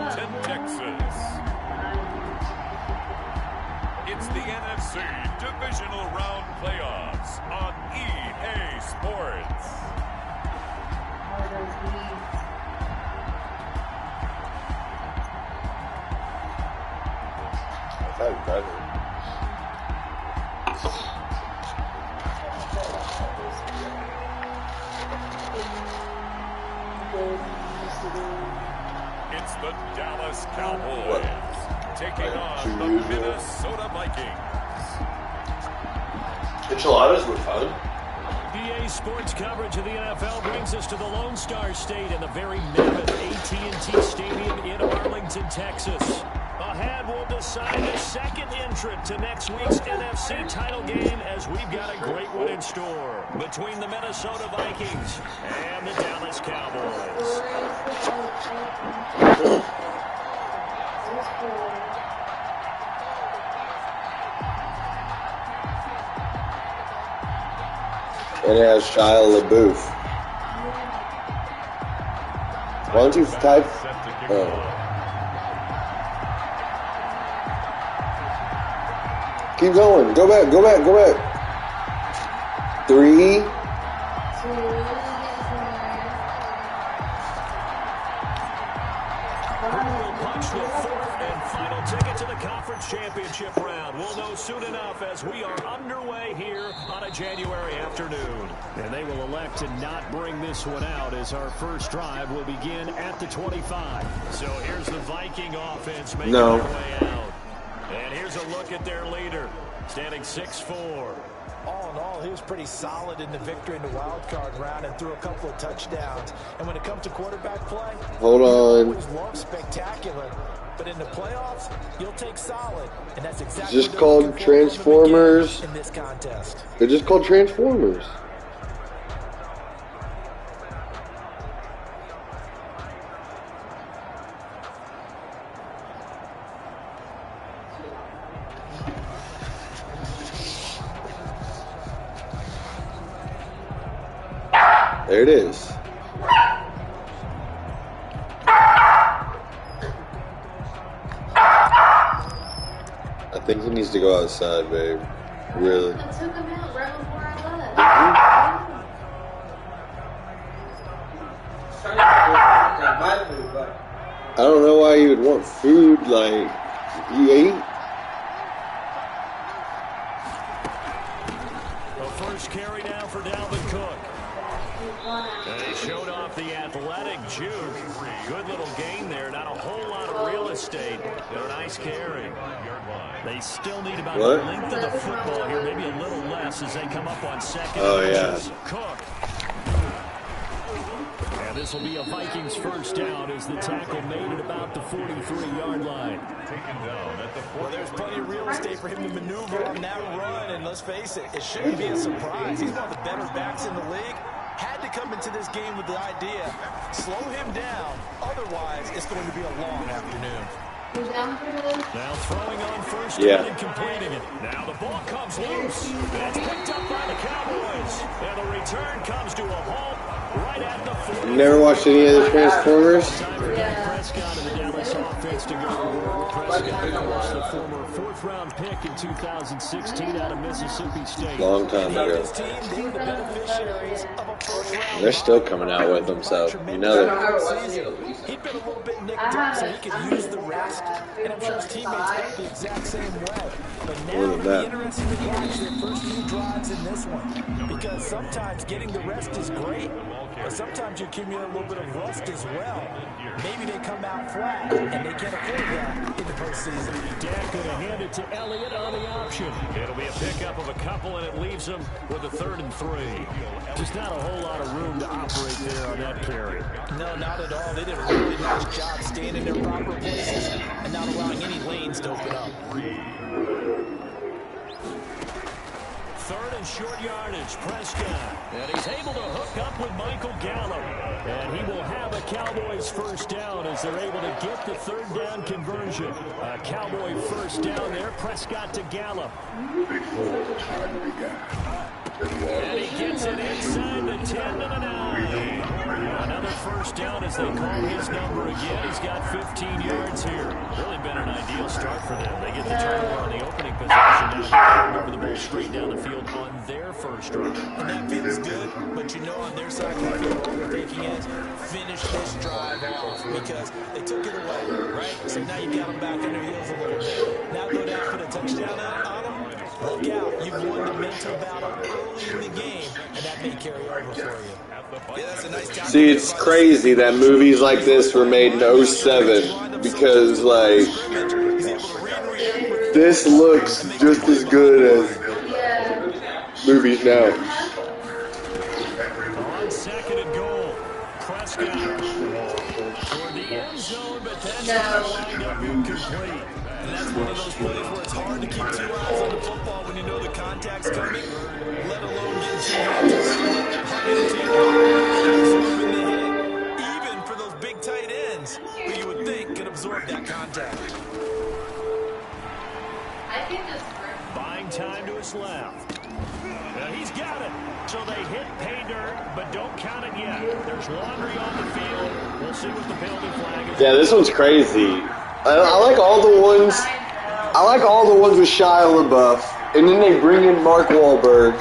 Arlington, Texas. It's the NFC Divisional Round Playoffs on EA Sports. That's better. It's the Dallas Cowboys taking on the Minnesota Vikings. Enchiladas were fun. EA Sports coverage of the NFL brings us to the Lone Star State in the very mammoth AT&T Stadium in Arlington, Texas. Ahead, we'll decide the second entrant to next week's NFC title game as we've got a great one in store between the Minnesota Vikings and the Dallas Cowboys. And it has Shia LaBeouf. Why don't you type? Oh. Keep going. Go back. Go back. Go back. 3. Punch the fourth and final ticket to the conference championship round. We'll know soon enough as we are underway here on a January afternoon. And they will elect to not bring this one out as our first drive will begin at the 25. So here's the Viking offense making their way out. And here's a look at their leader, standing 6'4". All in all, he was pretty solid in the victory in the wild card round and threw a couple of touchdowns. And when it comes to quarterback play, hold on. Always love spectacular, but in the playoffs, you'll take solid, and that's exactly just called Transformers in this contest. They're just called Transformers. There it is. I think he needs to go outside, babe. Really. I took him out right before I left. I don't know why you would want food like you ate. The first carry down for Dalvin Cook. And he showed off the athletic juke. Good little gain there. Not a whole lot of real estate, but a nice carry. They still need about the length of the football here, maybe a little less as they come up on second. Oh, yeah. Cook. And this will be a Vikings first down as the tackle made at about the 43-yard line. Taken down at the 40. Well, there's plenty of real estate for him to maneuver on that run, and let's face it, it shouldn't be a surprise. He's one of the better backs in the league. Had to come into this game with the idea, slow him down, otherwise it's going to be a long afternoon. Now throwing on first down and completing it. Now the ball comes loose. That's picked up by the Cowboys. And the return comes to a halt right at the 40. You never watched any of the Transformers? Prescott and the Dallas offense to go to work. Prescott, of course, the former fourth-round pick in 2016 out of Mississippi State. Long time ago. They're still coming out with them, so you know that. He'd been a little bit nicked up, so he could use the rest, and I'm sure his teammates felt the exact same way. But now it'll be interesting to watch their first few drives in this one, because sometimes getting the rest is great, but sometimes you accumulate a little bit of rust as well. Maybe they come out flat, and they can't afford that in the postseason. Dak going to hand it to Elliott on the option. It'll be a pickup of a couple, and it leaves them with a 3rd and 3. Just not a whole lot of room to operate there on that carry. No, not at all. They did a really nice job staying in their proper places and not allowing any lanes to open up. 3rd and short yardage, Prescott. And he's able to hook up with Michael Gallup. And he will have a Cowboys first down as they're able to get the 3rd down conversion. A Cowboy first down there, Prescott to Gallup. And he gets it inside the 10 to the 9. Another first down as they call his number again. He's got 15 yards here. Really been an ideal start for them. They get the turnover on the opening possession. Now they move the ball straight down the field on their first drive. And that feels good, but you know on their side of the field, what they're thinking is finish this drive off because they took it away, right? So now you got them back on their heels a little bit. Now go down for the touchdown on them. Look out. You've won the mental battle early in the game, and that may carry over for you. Yeah, that's a nice time. See, it's crazy that movies like this were made in 07 because, like, this looks just as good as movies now. On second and goal, Prescott toward the end zone, but that's lined up incomplete. And that's one of those plays where it's hard to keep 2 eyes on the football when you know the contact's coming, let alone getting 2 hands around it. Hard to take absorbing the hit, even for those big tight ends who you would think could absorb that contact. Buying time to his left. He's got it. So they hit pay dirt, but don't count it yet. There's laundry on the field. We'll see what the penalty flag is. Yeah, this one's crazy. I like all the ones. I like all the ones with Shia LaBeouf, and then they bring in Mark Wahlberg,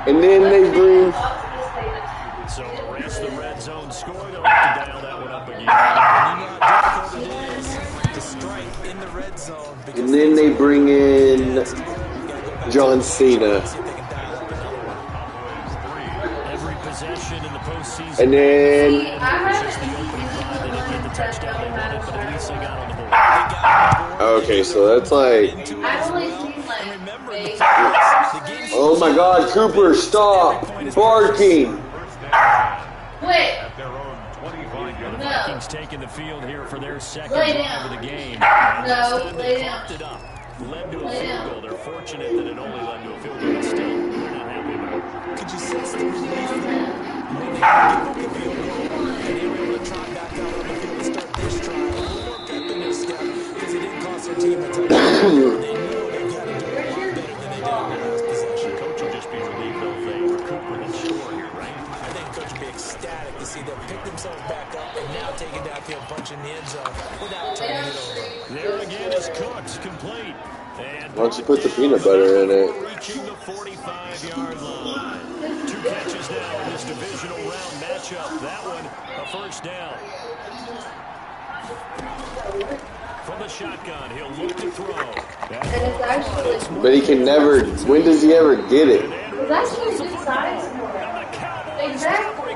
and then they bring. So the rest of the red zone score, they'll have to dial that one up again. And you know how difficult it is to strike in the red zone. And then they bring in John Cena. Every possession in the postseason. And then. Okay, so that's like. Oh my God, Cooper, stop barking. Wait. The Vikings taking the field here for their second drive of the game. No, lay down. Led to a field goal. They're fortunate that it only led to a field goal, but still, they're not happy about it. Could you sense the relief there? When they had to give up the field goal, and they were able to trot back out on the field to start this drive. A little more pep in their step because it didn't cost their team a touchdown. They know they've got to do a lot better than they did in the last possession. Coach will just be relieved, though, they recuperate and score here, right? I think Coach would be ecstatic to see them pick themselves back up and now take it downfield, punching the end zone without turning it over. There again is Cooks, complete. And Why don't you put the peanut butter in it? reaching the 45-yard line. 2 catches now in this divisional round matchup. That one, a first down. From the shotgun, he'll look to throw. But he can never. When does he ever get it? It's actually a good size for him. Exactly.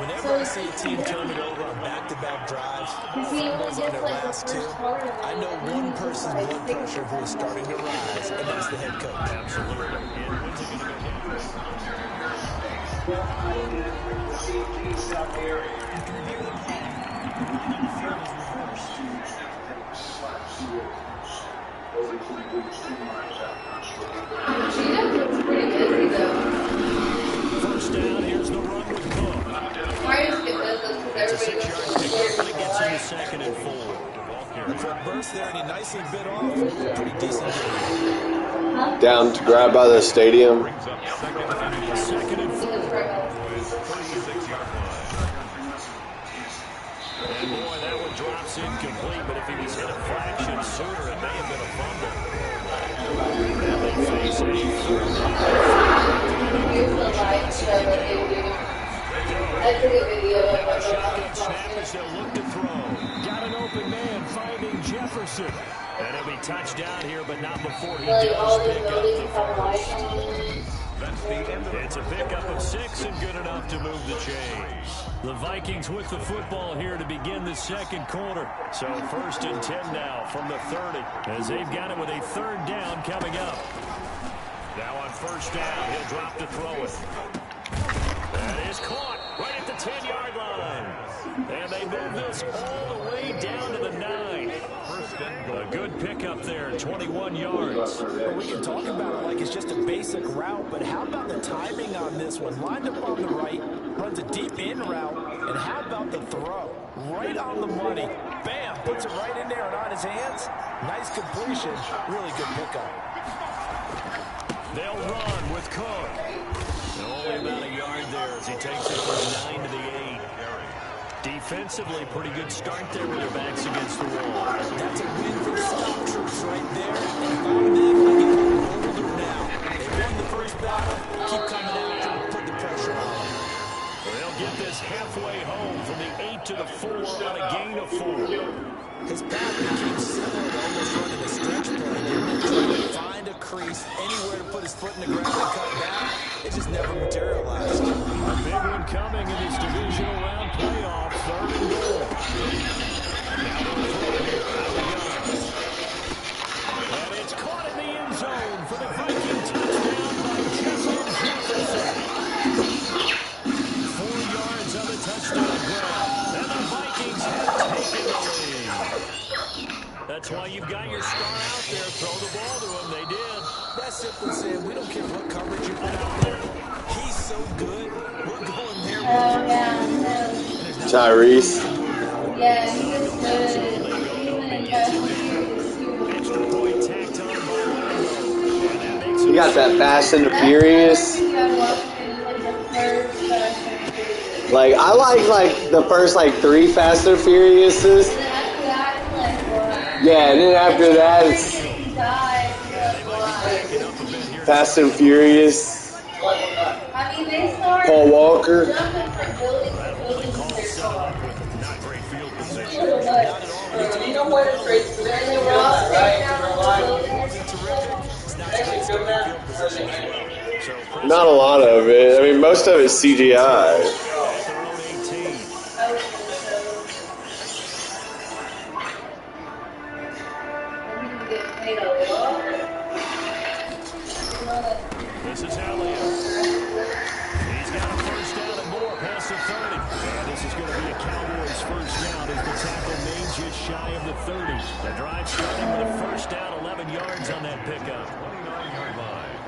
Whenever I see a team turn it over on back-to-back drives, fumbles on their last 2, I know one person's blood pressure who is starting to rise, and that's the head coach. Absolutely. And when's it going to Pretty busy though. First down, here's the run with Cook. Why just get this? It's a 6-yard pickup, and it gets him to second and 4. For a burst there, and he nicely bit off a pretty decent game. Down to grab by the stadium. Second and 4. And boy, that one drops incomplete, but if he was hit a fraction sooner, it may have been a fumble. And they face a shotgun snap as they'll look to throw. Got an open man finding Jefferson. And he'll be touchdown here, but not before he does pick up the first. It's a pickup of 6 and good enough to move the chains. The Vikings with the football here to begin the second quarter. So 1st and 10 now from the 30 as they've got it with a 3rd down coming up. Now on 1st down, he'll drop to throw it. That is caught right at the 10-yard line. And they move this all the way down to the 9. A good pickup there, 21 yards. Well, we can talk about it like it's just a basic route, but how about the timing on this one? Lined up on the right, runs a deep in route, and how about the throw? Right on the money. Bam! Puts it right in there and on his hands. Nice completion. Really good pickup. They'll run with Cook. only about a yard there as he takes it from 9 to the 8. Defensively, pretty good start there with their backs against the wall. That's a win for the Scout troops right there. And if I'm them, I get bolder now. They won the first battle. Keep coming after them. Put the pressure on them. They'll get this halfway home from the 8 to the 4 on a gain of 4. His path became similar to almost running a stretch play. Trying to find a crease anywhere to put his foot in the ground and cut back. It just never materialized. A big one coming in this divisional round playoff. 3rd and goal. Now they'll throw here out of the gun. And it's caught in the end zone for the Viking touchdown by Justin Jefferson. 4 yards on the touchdown grab. And the Vikings have taken the lead. That's why you've got your star out there. Throw the ball to him. They did. That's simply saying we don't care what coverage you put out there. He's so good. We're going there. Tyrese. Yeah, he was good. Even in Extra point tacked on by Lambo. You got that Fast and the Furious. Like I like the first like 3 Fast and Furiouses. Yeah, and then after that it's Fast and Furious. Paul Walker. Not a lot of it. I mean, most of it's CGI. This is Elliott. He's got a first down and more past the 30. And this is going to be a Cowboys first down as the tackle remains just shy of the 30. The drive starting with a first down, 11 yards on that pickup. 29-yard line.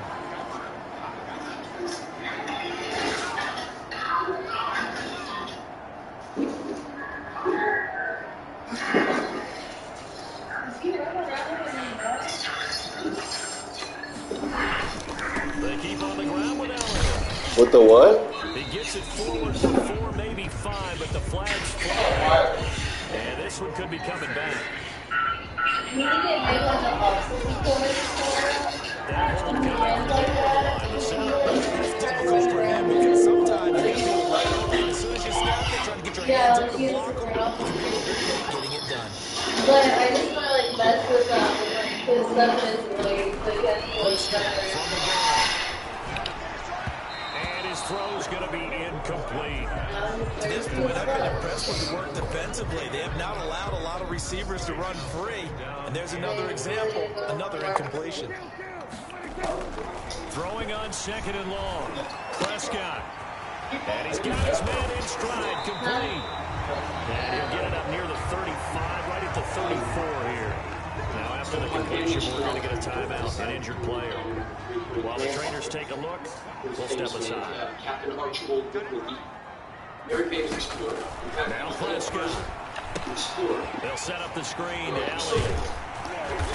They keep on the ground with Elliott. With the what? He gets it forward for 4, maybe 5, but the flag's fly. And this one could be coming back. That hold coming from the line. The center. It's difficult for him because sometimes you get people right on it. As soon as you snap it, trying to get your hands up and block them, getting it done. But I just want to like mess with his stuff in his legs. And his throw's going to be incomplete. To this point, I've been impressed with the work defensively. They have not allowed a lot of receivers to run free. And there's another example, another incompletion. Throwing on 2nd and long. Prescott. And he's got his man in stride, complete. And he'll get it up near the 35, right at the 34 here. Now after the completion, we're going to get a timeout, an injured player. While the trainers take a look, we'll step aside. Now Prescott. They'll set up the screen to Elliott.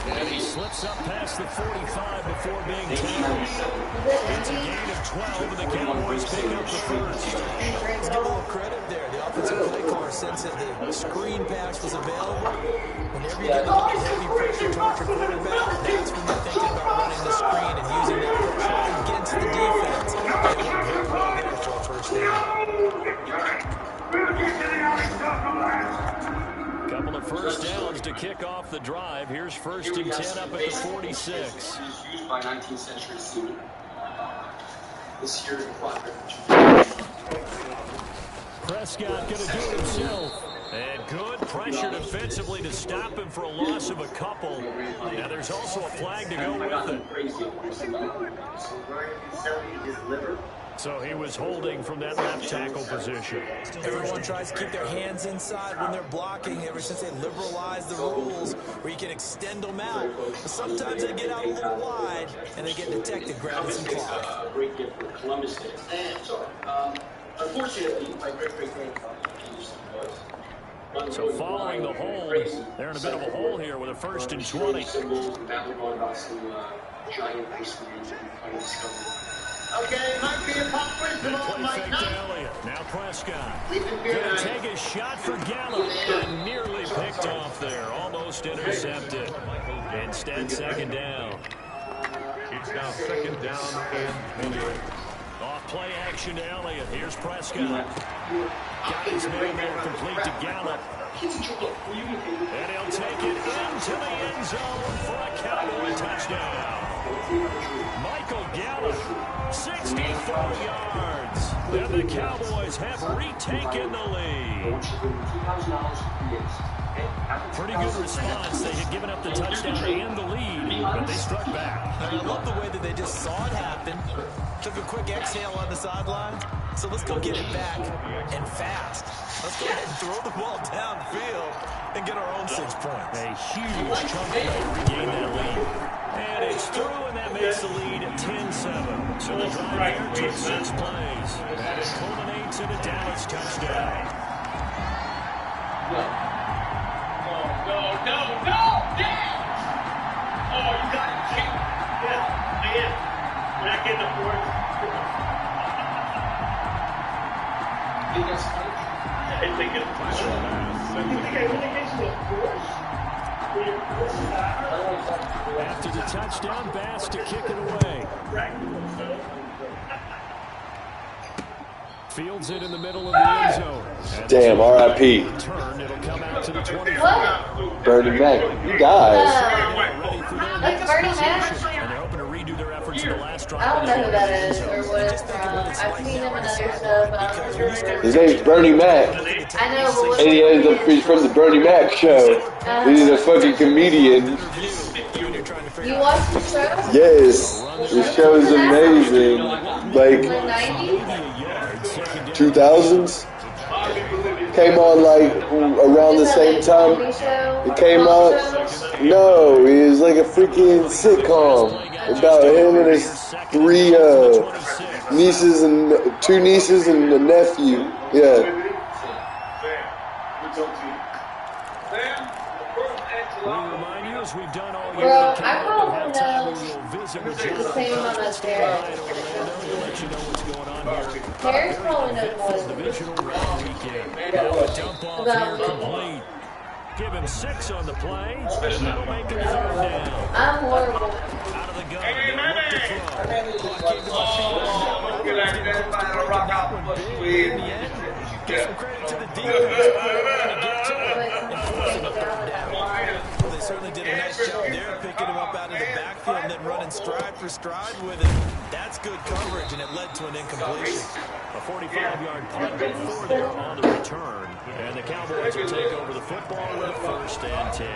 And he slips up past the 45 before being tackled. It's a gain of 12, and the Cowboys pick up the first. Let's give a little credit there. The offensive play caller sensed that the screen pass was available. Whenever you get the heavy pressure towards your quarterback, that's when you're thinking about running the screen and using that pressure against the defense. They worked very well there for a first down. Couple of first downs to kick off the drive. Here's 1st and 10 up at the 46. Used by 19th century seamen. This year, Prescott going to do it himself. And good pressure defensively to stop him for a loss of a couple. Now there's also a flag to go with it. So he was holding from that left tackle position. Everyone tries to keep their hands inside when they're blocking ever since they liberalized the rules where you can extend them out. But sometimes they get out a little wide and they get detected grabbing some clock. Great gift for Columbus Day. Unfortunately, my great-great-grandfather was. So following the hold, they're in a bit of a hole here with a 1st and 20. Symbols, and that we're going about some giant ice lands that we finally discovered. Okay, might be a pop principle, might not. Now Prescott. Gonna take a shot for Gallup, but nearly picked off there. Almost intercepted. Instead, second down. It's now second down and 28. Off play action to Elliott. Here's Prescott. Got his man there complete to Gallup. And he'll take it into the end zone for a Cowboy touchdown. Michael Gallup, 64 yards. And the Cowboys have retaken the lead. Pretty good response. They had given up the touchdown and the lead, but they struck back. And I love the way that they just saw it happen. Took a quick exhale on the sideline. So let's go get it back and fast. Let's go ahead and throw the ball downfield and get our own 6 points. A huge chunk play to regain that lead. And it's through, and that makes the lead 10-7. So the drive here took 6 plays. And it culminates in a Dallas touchdown. No, damn! Oh, you got it, Chief. Yeah, man. Back in the fourth. I think it's After the touchdown, Bass to kick it away. Fields it in the middle of the end zone. Damn, R.I.P. Turn, it'll come out to the 25. Bernie Mac, you guys. That's Bernie Mac? And they're hoping to redo their efforts in the last drive. I don't know who that is or what it's from. I've seen him in other stuff, but I'm not sure. His name's Bernie Mac. I know, but what He's from the Bernie Mac show. He's a fucking comedian. you watched the show? Yes, the show is amazing. Like, In the 90s? 2000s? Came on like around the same time it came out. No, it was like a freaking sitcom about him and his 3 nieces and 2 nieces and a nephew. Yeah. We've done all year. Bro, I probably know visit with the same amount as Derek. let you know what's going on here. Terrence probably knows more than me. Divisional round weekend. Now a dump off here complete. Give him 6 on the play, and that'll make him 3rd down. I'm horrible. Out of the gun. They'll look to throw. Give some credit to the defense. They certainly did a nice job there, picking him up out of the backfield and then running stride for stride with it. That's good coverage, and it led to an incompletion. A 45-yard punt before they're on the return. And the Cowboys will take over the football with a 1st and 10.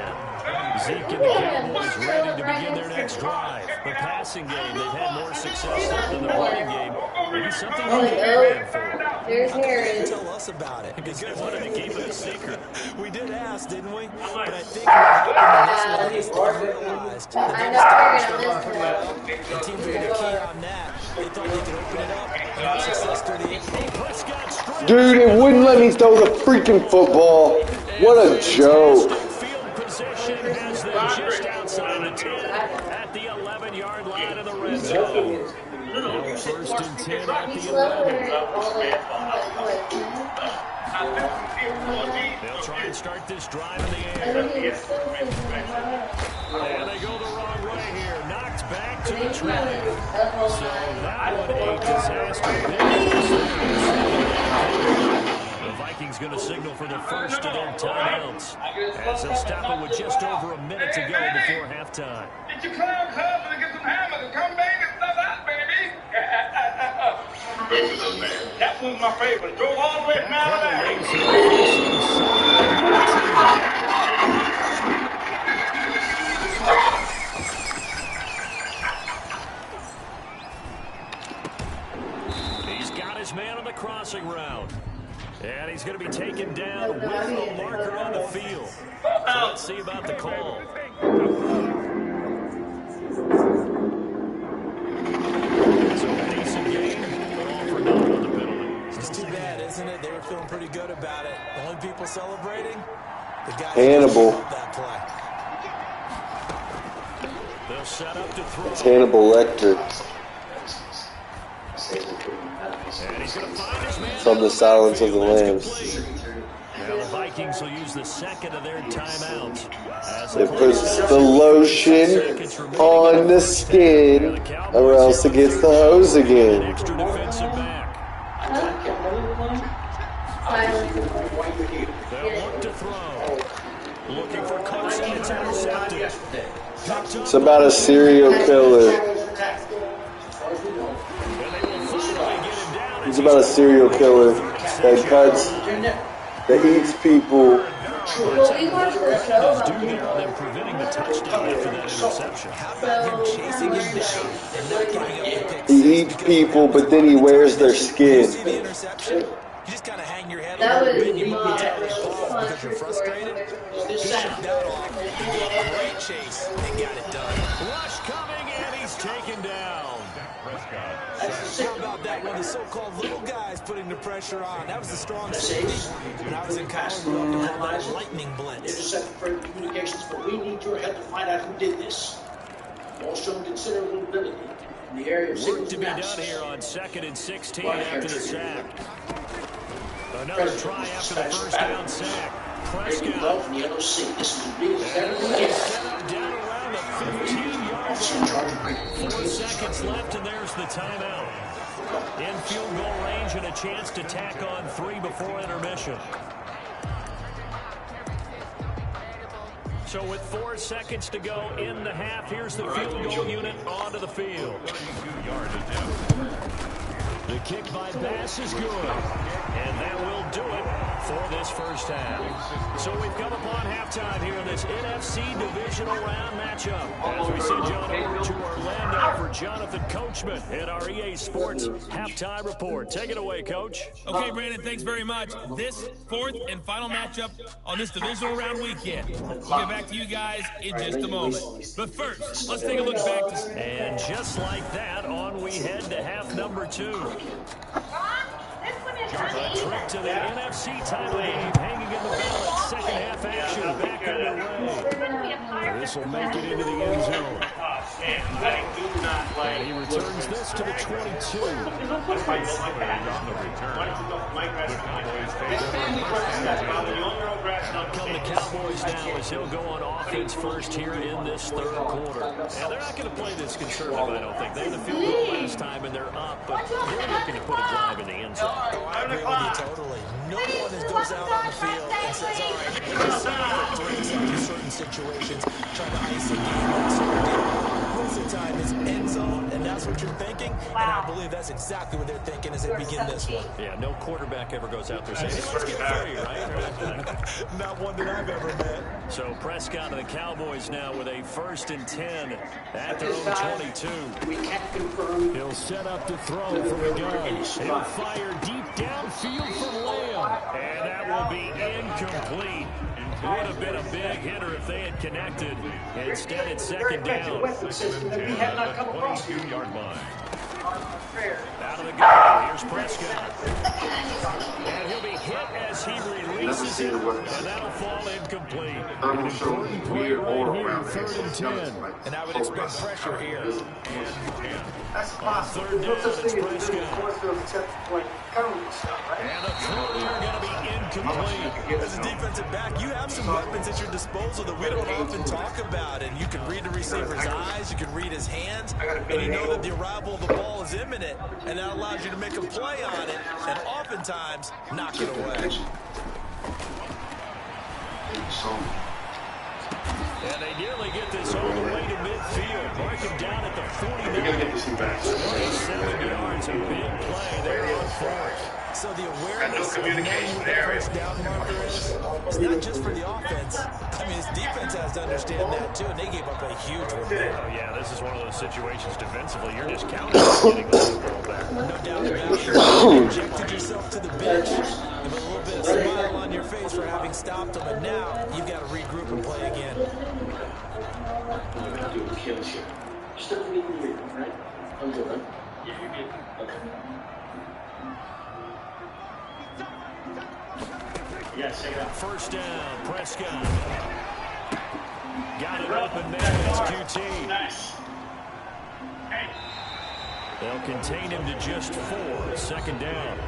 Zeke and the Cowboys ready to begin their next drive. The passing game, they've had more success than the running game. Maybe something you can plan for. There's Harris. Tell us about it. Because they wanted to keep it a secret. We did ask, didn't we? But I think what happened in this one is they realized that I they know were starting to struggle pretty well. The teams were going to key on that. They thought they could open it up and have success through the end. Dude, it wouldn't let me throw the freaking football. What a joke. Field position has them just outside the 10 at the 11-yard line of the red zone. Now 1st and 10 at the 11. They'll try and start this drive in the air. And they go the wrong way here. Knocked back to the 20. So that one a disaster. The Vikings going to signal for their first of their timeouts as they'll stop it with just over a minute to go before halftime. Get your clown clubs and get some hammers and come bang and stuff out, baby. That was my favorite. Drove all the way from Alabama. He's got his man on the crossing route. And he's going to be taken down with a marker on the field. So let's see about the call. So a decent game, but all for naught on the penalty. It's too bad, isn't it? They were feeling pretty good about it. The only people celebrating, the guys Hannibal. who that play. They'll set up to throw. It's Hannibal Lecter. from the Silence of the Lambs. Now the Vikings will use the second of their timeouts. It puts the lotion on the skin, or else it gets the hose again. Extra defensive back. They'll look to throw. Looking for Carson. It's intercepted. It's about a serial killer. It's about a serial killer that cuts, that eats people. He eats people, but then he wears their skin. You just kind of hang your head That a little was bit. You my move out of the ball because you're response. frustrated. He shut that off. He did a great chase and got it done. Rush coming, and he's taken down. How about that one? The so-called little guys putting the pressure on. That was the strong safety. When I was in college, we loved to call that lightning blitz. Intercept for communications, but we need your help to find out who did this. All shown considerable ability in the area of Work signals to be done analysis. here on 2nd and 16 after the sack. Another try after the first down sack. Prescott. From the LOC. This is as big as it's ever going to get. Set up down around the 15-yard line. 4 seconds left, and there's the timeout. In field goal range and a chance to tack on 3 before intermission. So with 4 seconds to go in the half, here's the field goal unit onto the field. The kick by Bass is good, and that will do it for this first half. So we've come upon halftime here in this NFC Divisional Round matchup. As we send John over to Orlando for Jonathan Coachman in our EA Sports Halftime Report. Take it away, Coach. Okay, Brandon, thanks very much. This fourth and final matchup on this Divisional Round weekend. We'll get back to you guys in just a moment. But first, let's take a look back to... And just like that, on we head to half number 2. A trip to the NFC title game hanging in the balance. Second half action back underway. This will make it into the end zone. And he returns this to the 22. Come the Cowboys now as he'll go on offense first here in this third quarter. Now, they're not going to play this conservative, I don't think. They had the field goal last time, and they're up, but they're looking to put a drive in the end zone. I agree with you totally. No one goes out on the field and says, all right, let's see for 3 into certain situations, trying to ice a game on a certain deal. Most of the time, it's end zone, and that's what you're thinking. And I believe that's exactly what they're thinking as they begin this one. Yeah, no quarterback ever goes out there saying, hey, let's get it for you, right? Not one that I've ever met. So Prescott and the Cowboys now with a 1st and 10 at their own 22. We can't confirm. He'll set up to throw from the gun. He'll fire deep downfield from Lamb. And that will be incomplete. Would have been a big hitter if they had connected. Instead, it's 2nd down. We have not come across 22-yard line. Out of the gun. Here's Prescott. And he'll be hit as he releases it. And that'll fall incomplete. An important play right here, 3rd and 10. And I would expect pressure here. On 3rd down, it's Prescott. And the throw here going to be incomplete. As a defensive back, you have some weapons at your disposal that we don't often talk about. And you can read the receiver's eyes, you can read his hands, and you know that the arrival of the ball is imminent, and that allows you to make a play on it, and oftentimes knock it away. And they nearly get this all the way to midfield. Mark him down at the 49. We're going to get this thing back. 27 yards, a big play there on 4th. So the awareness of knowing who the first down marker is, it's not just for the offense. I mean, his defense has to understand that, too, and they gave up a huge one there. Oh, yeah, this is one of those situations defensively. You're just counting on getting the football back. No doubt about it. You injected yourself to the bench. You have a little bit of smile on your face for having stopped them, and now you've got to regroup and play again. Still meeting you, right? I'm good, right? Yeah, you're good. Okay. Yes, check it out. 1st down, Prescott. Got it open there. It's QT. Nice. Hey. They'll contain him to just 4. Second down.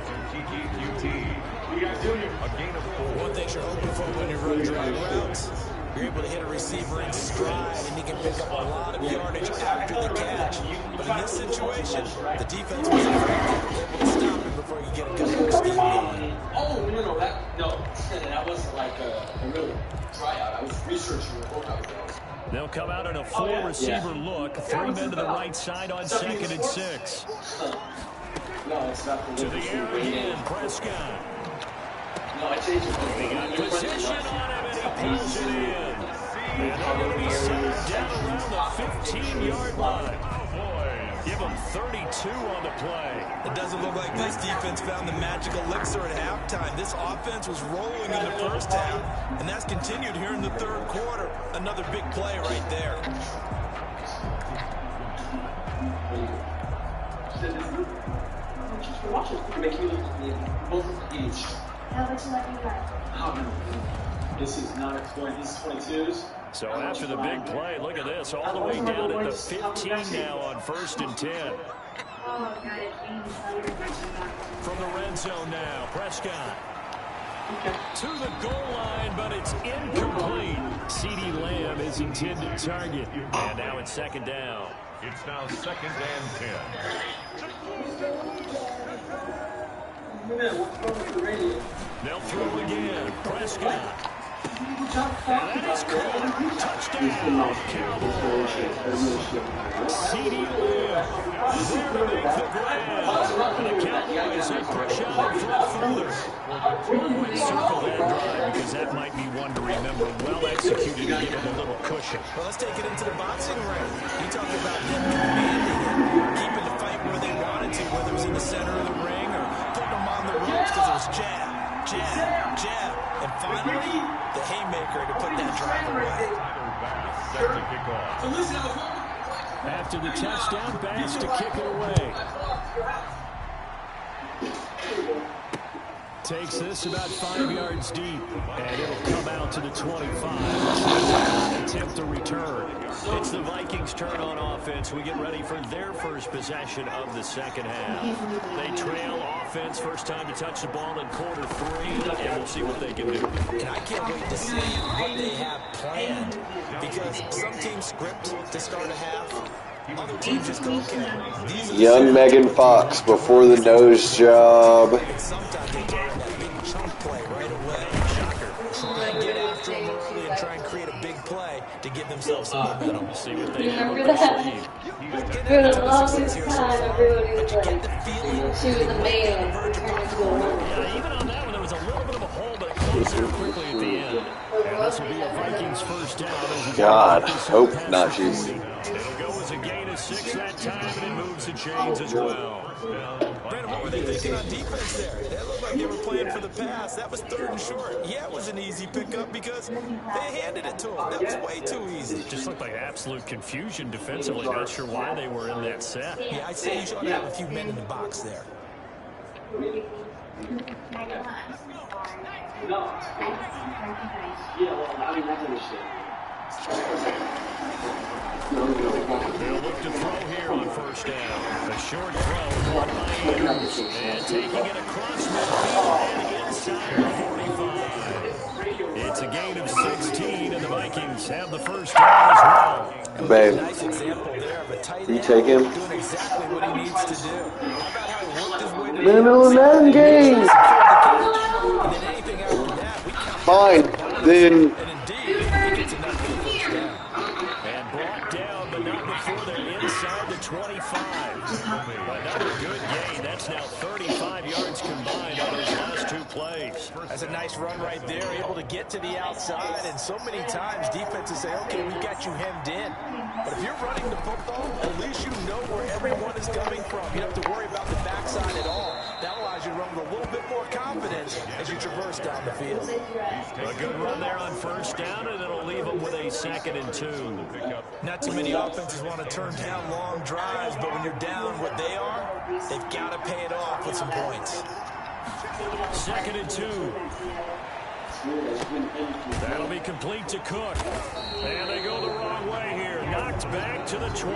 One thing you're hoping for when you're running drag routes, you're able to hit a receiver in stride, and he can pick up a lot of yardage after the catch. But in this situation, the defense was able to stop him before you get a good steam going. Oh, no, that wasn't like a real tryout. I was researching the book I was doing. They'll come out in a 4-receiver look. 3 men to the right side on 2nd and 6. No, it's not. To the air again, Prescott. No, I changed it. They got position on him, and he pulls it in. And they're going to be set down around the 15-yard line. Give him 32 on the play. It doesn't look like this defense found the magic elixir at halftime. This offense was rolling in the first half, and that's continued here in the third quarter. Another big play right there. This is not explained. This is 22s. So after the big play, look at this, all the way down at the 15 now on 1st and 10. From the red zone now, Prescott. To the goal line, but it's incomplete. CeeDee Lamb is intended target. And now it's 2nd down. It's now 2nd and 10. They'll throw again. Prescott. And that is caught. Touchdown, Cowboys. CeeDee Lamb there to make the grab. And the Cowboys have pushed out and throw further. Circle that drive because that might be one to remember. Well executed to give them a little cushion. Well, let's take it into the boxing ring. You talk about them commanding it, keeping the fight where they wanted to, whether it was in the center of the ring or putting them on the ropes because it was jab, jab, jab. And finally, the haymaker to put that drive away. After the touchdown pass to kick it away. Takes this about 5 yards deep, and it'll come out to the 25. Attempt a return. It's the Vikings' turn on offense. We get ready for their first possession of the second half. They trail offense, first time to touch the ball in quarter 3, and we'll see what they can do. And I can't wait to see what they have planned, because some teams script to start a half. Other teams just go, okay. Young Megan Fox before the nose job. And sometimes they take that big chunk play right away. Shocker. Try and get after them early and try and create a big play to give themselves some momentum. See what they have Remember up that? their sleeve. For the longest time, everybody was like, she was a man and turned into a woman. Yeah, even on that one, there was a little bit of a hole, but it closed there quickly at the end. And this will be a Vikings first down. God, hope not cheesy. It'll go as a gain of 6 that time, and it moves the chains as well. Brandon, what were they thinking on defense there? That looked like they were playing for the pass. That was 3rd and short. Yeah, it was an easy pickup because they handed it to him. That was way too easy. Just looked like absolute confusion defensively. Not sure why they were in that set. Yeah, I'd say you should have a few men in the box there. They'll look to throw here on first down. A short throw, caught by Andrews. And taking it across midfield and inside the 45. It's a gain of 16, and the Vikings have the first down as well. Babe, Nice example there of a tight you end take him? doing exactly what he needs to do. How about how he worked his way to Middle of Madden game. and then anything after that, we count. Fine, then And indeed, he gets enough for the first down. And brought down, but not before they're inside the 25. Another good gain. That's now 35 yards combined on those last 2 plays. That's a nice run right there, able to get to the outside. And so many times defenses say, okay, we got you hemmed in. But if you're running the football, at least you know where everyone is coming from. You don't have to worry about the backside at all. That allows you to run with a little bit more confidence as you traverse down the field. A good run there on first down, and it'll leave them with a 2nd and 2. Not too many offenses want to turn down long drives, but when you're down what they are, they've got to pay it off with some points. 2nd and 2. That'll be complete to Cook. And they go the wrong way here. Knocked back to the 20.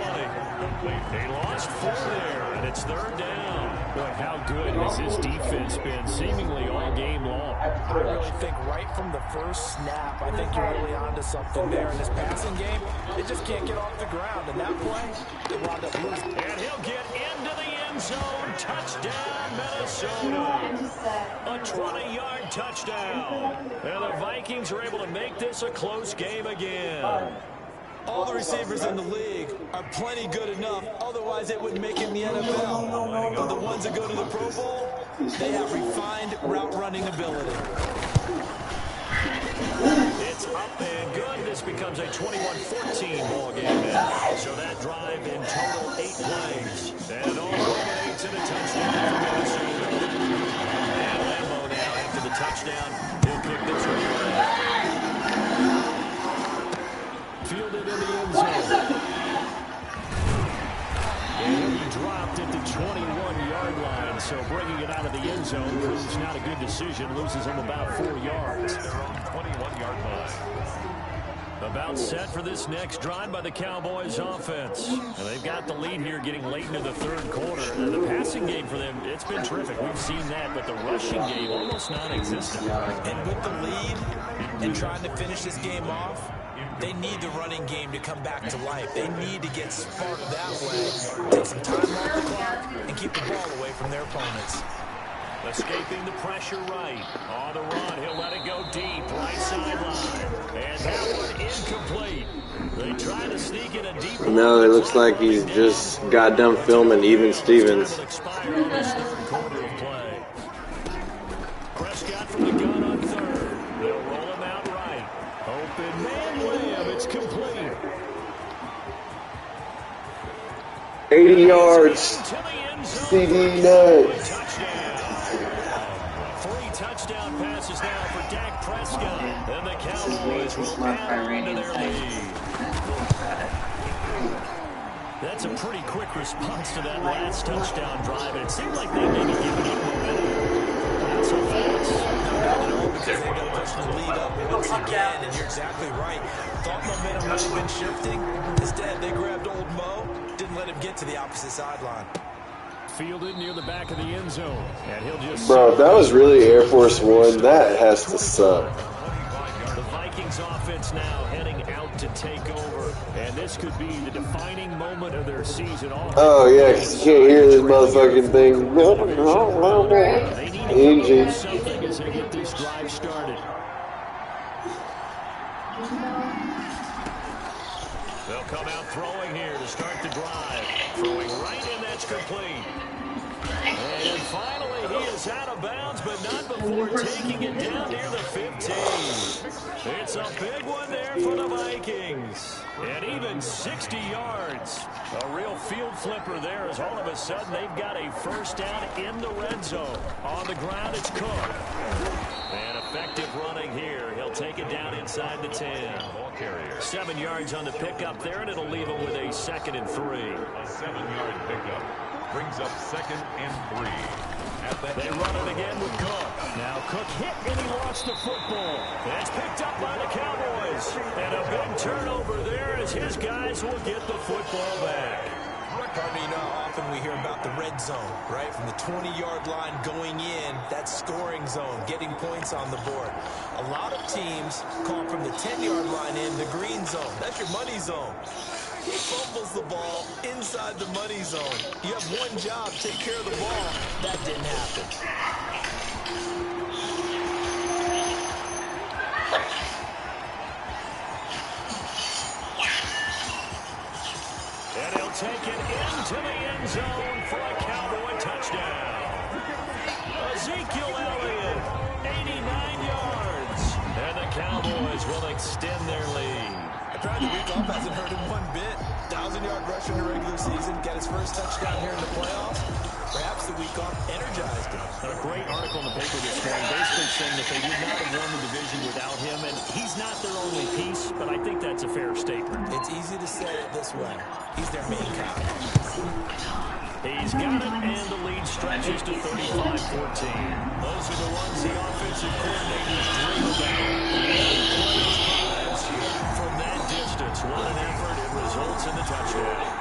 They lost 4 there, and it's 3rd down. Boy, how good has this defense been seemingly all game long? I really think right from the first snap, I think you're really onto something there. In this passing game, they just can't get off the ground. And that play, they wound up losing. And he'll get into the end zone. Touchdown, Minnesota. A 20-yard touchdown. And the Vikings are able to make this a close game again. All the receivers in the league are plenty good enough. Otherwise, it would make it in the NFL. But the ones that go to the Pro Bowl, they have refined route running ability. It's up and good. This becomes a 21-14 ball game now. So that drive in total 8 plays. And it all culminates in a touchdown for Minnesota. And Lambeau now after the touchdown. He'll kick this one away. Fielded in the end zone. And he'll be dropped at the 21-yard line. So bringing it out of the end zone proves not a good decision. Loses him about 4 yards. They're on 21-yard line. About set for this next drive by the Cowboys offense. And they've got the lead here getting late into the 3rd quarter. And the passing game for them, it's been terrific. We've seen that, but the rushing game almost non-existent. And with the lead and trying to finish this game off, they need the running game to come back to life. They need to get sparked that way, take some time off the clock, and keep the ball away from their opponents. Escaping the pressure right. On the run, he'll let it go deep. Right sideline. And that one incomplete. They try to sneak in a deep one. No, it looks like he's just got done filming Even Stevens. Prescott from the gun on 3rd. They'll roll him out right. Open man layup. It's complete. 80 yards. CD nuts. Touchdown passes now for Dak Prescott. And the Cowboys will add into their lead. That's a pretty quick response to that last touchdown drive. And it seemed like they maybe giving up momentum. Not so fast. Because they go just to lead up once again. And you're exactly right. Thought momentum would have been shifting. Instead, they grabbed old Mo. Didn't let him get to the opposite sideline. Fielded near the back of the end zone. And he'll just... Bro, if that was really Air Force One, that has to suck. The Vikings offense now heading out to take over. And this could be the defining moment of their season. Oh, yeah, because you can't hear this motherfucking thing. They need to do something as they get this drive started. They'll come out throwing here to start the drive. Throwing right in, that's complete. And finally, he is out of bounds, but not before taking it down near the 15. It's a big one there for the Vikings. And even 60 yards. A real field flipper there as all of a sudden they've got a first down in the red zone. On the ground, it's Cook. And effective running here. He'll take it down inside the 10. 7 yards on the pickup there, and it'll leave him with a 2nd and 3. A 7-yard pickup brings up 2nd and 3. They run it again with Cook. Now Cook hit and he lost the football. And it's picked up by the Cowboys. And a big turnover there as his guys will get the football back. Pardon me, you know how often we hear about the red zone, right? From the 20-yard line going in, that scoring zone, getting points on the board. A lot of teams call from the 10-yard line in the green zone. That's your money zone. He fumbles the ball inside the money zone. You have one job, take care of the ball. That didn't happen. And he'll take it into the end zone for a Cowboy touchdown. Ezekiel Elliott, 89 yards. And the Cowboys will extend their lead. I tried the week off, hasn't hurt him one bit. 1,000-yard rush in the regular season, got his first touchdown here in the playoffs. Perhaps the week off energized him. A great article in the paper this morning basically saying that they would not have won the division without him, and he's not their only piece, but I think that's a fair statement. It's easy to say it this way. He's their main guy. He's got it, and the lead stretches to 35-14. Those are the ones the offensive coordinators dream about. Winning plays drives from that distance. What an effort. It results in the touchdown.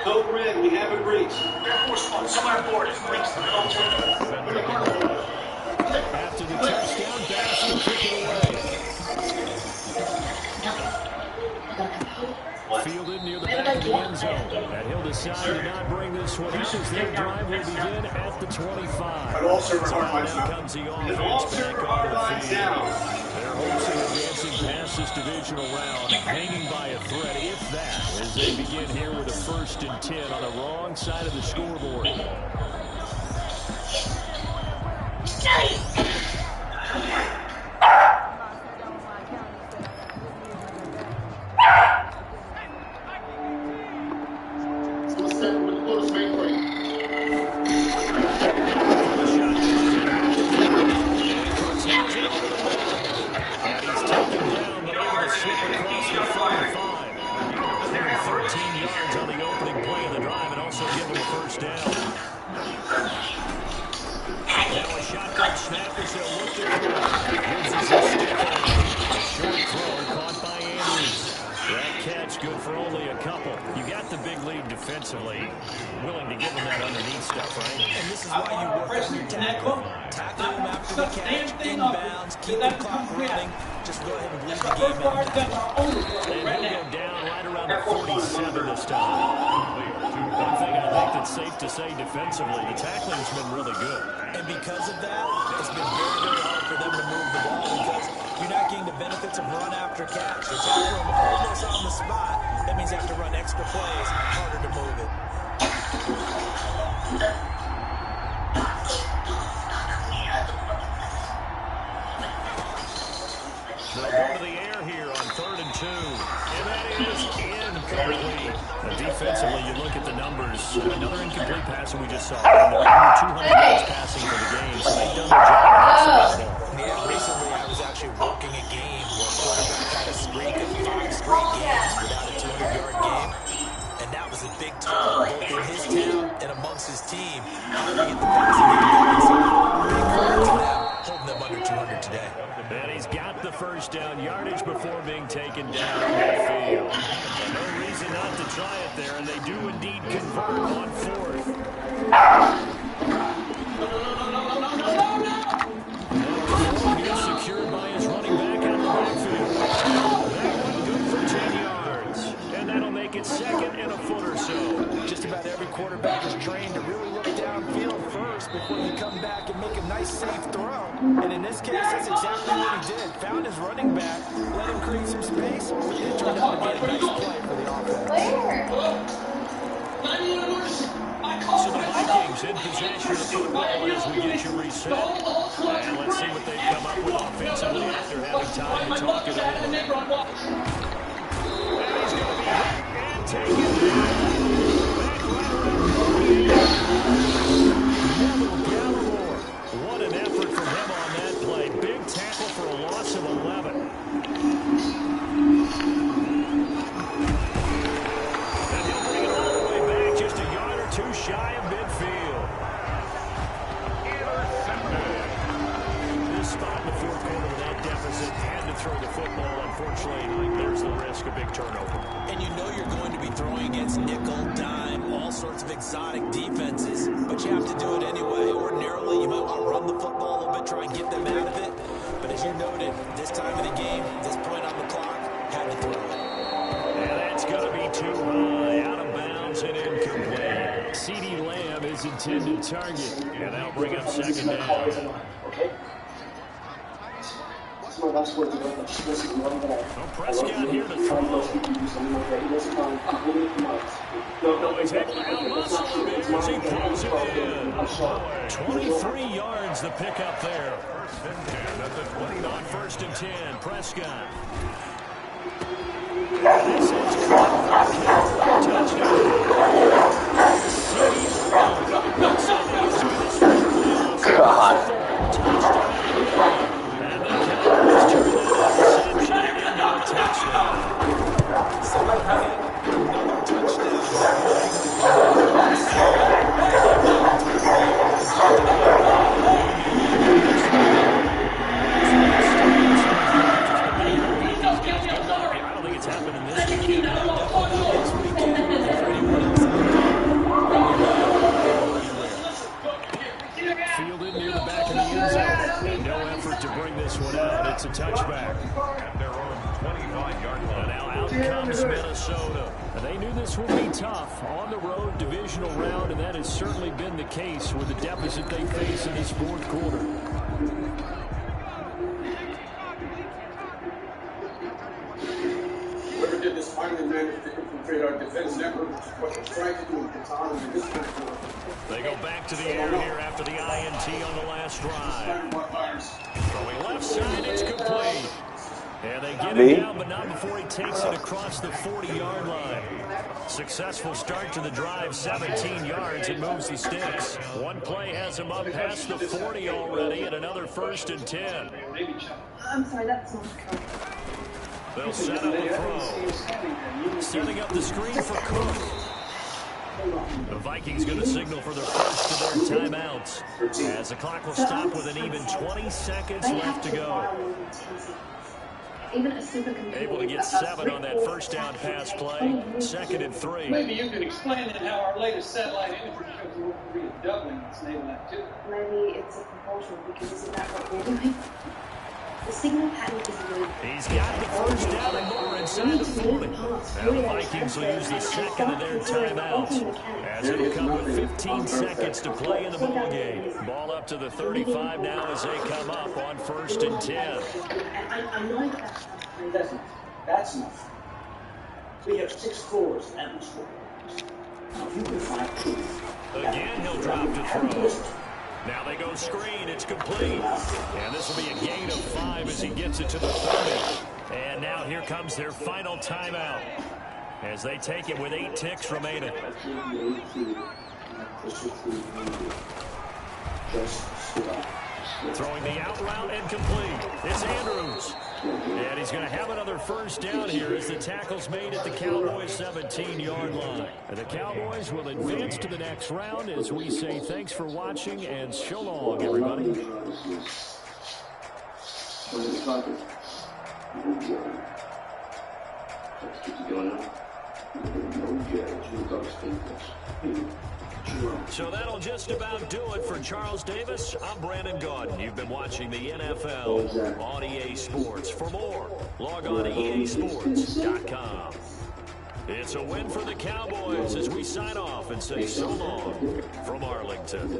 Code red, we have a breach. Air Force One, somewhere aboard is breach. After the touchdown, Bass will kick it away. Fielded near the back of the end zone. And he'll decide to not bring this one out as their drive will begin at the 25. So now comes the offense back onto the field. Their hopes of advancing past this divisional round hanging by a thread, if that, as they begin here with a 1st and 10 on the wrong side of the scoreboard. Defensively, willing to give him that underneath stuff, right? And this is why you work on your tackle. Tackle him after the catch, inbounds, keep the clock running. Just go ahead and leave the game out that way. And he'll go down right around the 47 this time. One thing I think that's safe to say defensively, the tackling's been really good. And because of that, it's been very, very hard for them to move the ball because you're not getting the benefits of run after catch. You're tackling them almost on the spot. That means you have to run extra plays, harder to move it. They'll go to the air here on 3rd and 2. And that is incomplete. Defensively, you look at the numbers. Another incomplete pass that we just saw. And they're under 200 yards passing for the game. So they've done their job. Yeah, recently I was actually working a game where a quarterback had a streak of 5 straight games without a 200-yard game. And that was a big toll both in his town and amongst his team. How do they get the passing game going? So big credit to them, holding them under 200 today. And he's got the 1st down yardage before being taken down midfield. And no reason not to try it there, and they do indeed convert on 4th. He's secured by his running back out of the backfield. That one good for 10 yards. And that'll make it 2nd and a foot or so. Just about every quarterback is trained to really look downfield first before you come back and make a nice, safe throw. And in this case, that's exactly what he did. Found his running back, let him create some space, but it turned out to be a nice play for the offense. So the Vikings in possession of the football as we get you reset. And let's see what they've come up with offensively after having time to talk it over. And he's going to be hit and taken down. What an effort from him on that play. Big tackle for a loss of 11. And he'll bring it all the way back, just a yard or 2 shy of midfield. This spot in the 4th quarter with that deficit had to throw the football. Unfortunately, there's the risk of big turnover. And you know you're going to be throwing against nickel, dime, all sorts of exotic defenses, but you have to do it anyway. Ordinarily, you might want to run the football a little bit, try and get them out of it. But as you noted, this time of the game, this point on the clock, had to throw it. And that's going to be too high, out of bounds and incomplete. C.D. Lamb is intended target, and that'll bring up 2nd down. Well, Prescott here to throw. He's hit by a muscle as he pulls it in. 23 yards the pickup there. 1st and 10 at the 20 on 1st and 10. Prescott. This is touchdown. Fielded near the back of the end zone. And no effort to bring this one out. It's a touchback. At their own 25-yard line. Now out comes Minnesota. And they knew this would be tough. On the road, divisional round, and that has certainly been the case with the deficit they face in this fourth quarter. Whoever did this finally managed to infiltrate our defense network, which is what we're trying to do in Qatar and this kind of. They go back to the air here after the INT on the last drive. Throwing left side, it's complete. And they get it down, but not before he takes it across the 40-yard line. Successful start to the drive, 17 yards, and moves the sticks. One play has him up past the 40 already, and another 1st and 10. I'm sorry, that's not correct. They'll set up a throw. Setting up the screen for Cook. The Vikings going to signal for their first of their timeouts, as the clock will stop with an even 20 seconds left to go. Able to get 7 on that first down pass play. 2nd and 3. Maybe you can explain it how our latest satellite imagery shows the referee of doubling its naval activity. Maybe it's a compulsion, because isn't that what we're doing? The signal pattern is weird. He's got the first down and more inside the 40. Now the Vikings will use the second of their timeouts, as it'll come with 15 seconds to play in the ball game. Ball up to the 35 now as they come up on 1st and 10. I know that's That's enough. We have 6 floors and this floor. Now, if you can find proof. Again, he'll drop to throw. Now they go screen. It's complete. And this will be a gain of 5 as he gets it to the 30. And now here comes their final timeout, as they take it with 8 ticks remaining. Throwing the out route and complete. It's Andrews. And he's going to have another first down here as the tackle's made at the Cowboys' 17-yard line. And the Cowboys will advance to the next round as we say thanks for watching and so long, everybody. So that'll just about do it for Charles Davis. I'm Brandon Gaudin. You've been watching the NFL on EA Sports. For more, log on to EASports.com. It's a win for the Cowboys as we sign off and say so long from Arlington.